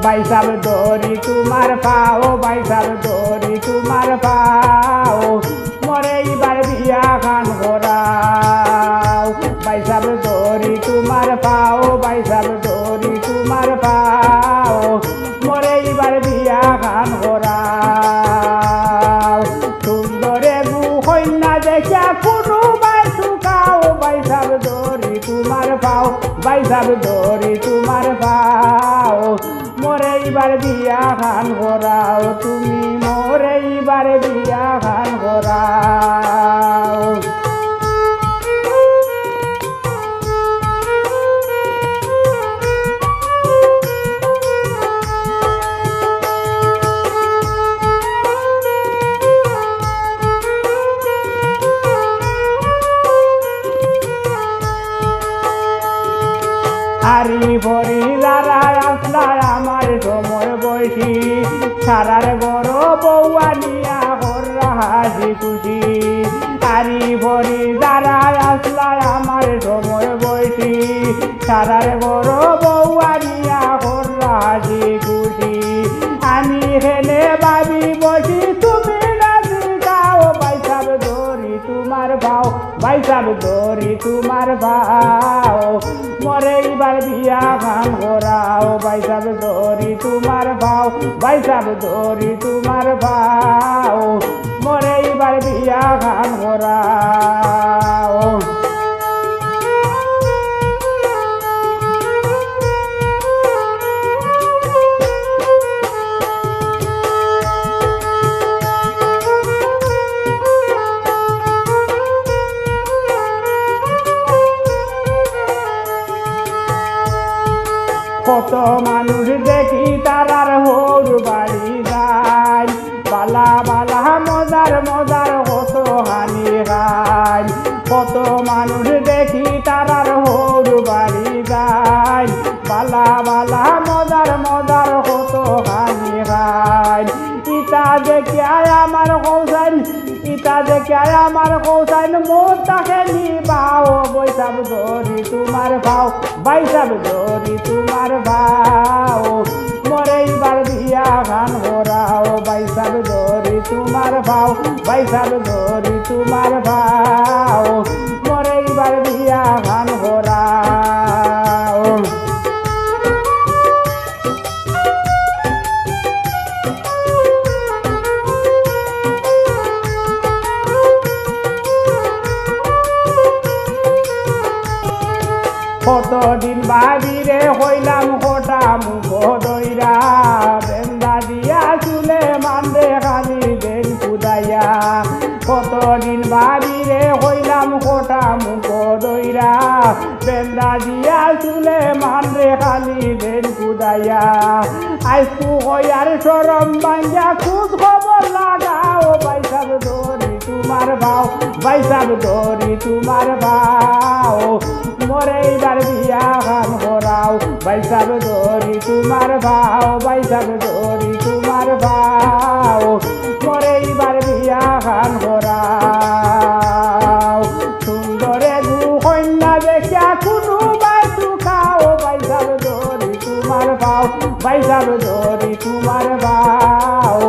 বাইসাব দরি তোমার পাও বাইসাব দরি তোমার পাও মরে এবার বিয়া খান করাও বাইসাব দরি তোমার পাও বাইসাব দরি তোমার পাও মরে এবার বিয়া খান করাও সুন্দরে গু কন্যা দেখা কোনো বাই শুকাও বাইসাব দরি তোমার পাও বাইসাব দরি তোমার পাও মরে এবার বিয়া খান করাও তুমি মরে এবার বিয়া খান করাও হারি ভরি যারা আসলায় আমার সময় বয়সী সারার বড় বৌয়া নিয়া হররা হাসি খুশি হারি ভরি যারা আসলায় আমার সময় বয়সী সারার বড় বৌয়া নিয়া হররা হাসি খুশি আমি হেলে ভাবি বসি তুমি রাজি গাও বাইসাব দরি তোমার ভাও বাইসাব দরি তোমার ভাও মরে এবার বিয়া খান করাও বাইসাব দরি তোমার ভাও বাইসাব দরি তোমার ভাও মরে এবার বিয়া খান করাও কত মানুষ দেখি তারার হোর বাড়ি যায় বালা বালা মজার মজার কত হানি গায় কত মানুষ দেখি তারার হোর বাড়ি যায় বালা বালা মজার মজার কত হানি গায় ইটা দেখে আমার কৌশাইন ইটা দেখে আমার কৌশাইন মোর তাকে নিবাও বৈসাব দরি তোমার ভাও বাইসাব দরি তোমার ভাও মরে এবার বিয়া খান করাও বাইসাব দরি তোমার ভাও বাইসাব দরি তোমার ভাও মরে এবার বিয়া খান করাও কতদিন ভাবিরে হইলাম হটা মুখ দইরা বেন্দা দিয়া চুলে মানবে খালি দেন কুদাইয়া কতদিন ভাবিরে হইলাম হটা মুখ দইরা বেন্দা দিয়া চুলে মানবে খালি দেন কুদাইয়া আইসু হইয়ার সরম বাঞ্জা খুদ খবর লাগাও বাইসাব দরি তোমার ভাও বাইসাব দরি তোমার ভাও মরে এবার বিয়া খান করাও বাইসাব দরি তোমার ভাও বাইসাব দরি তোমার ভাও মরে এবার বিয়া খান করাও সুন্দরে গু কন্যা দেখা কোনো বাই শুকাও বাইসাব দরি তোমার ভাও বাইসাব দরি তোমার ভাও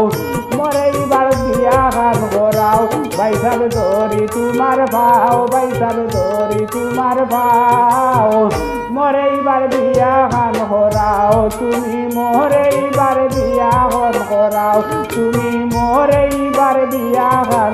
মরে এবার বিয়া খান করাও বাইসাব দরি তোমার ভাও বাইসাব দরি তোমার ভাও মরে এবার বিয়া খান করাও তুমি মরে এবার বিয়া খান করাও তুমি মরে এবার বিয়া খান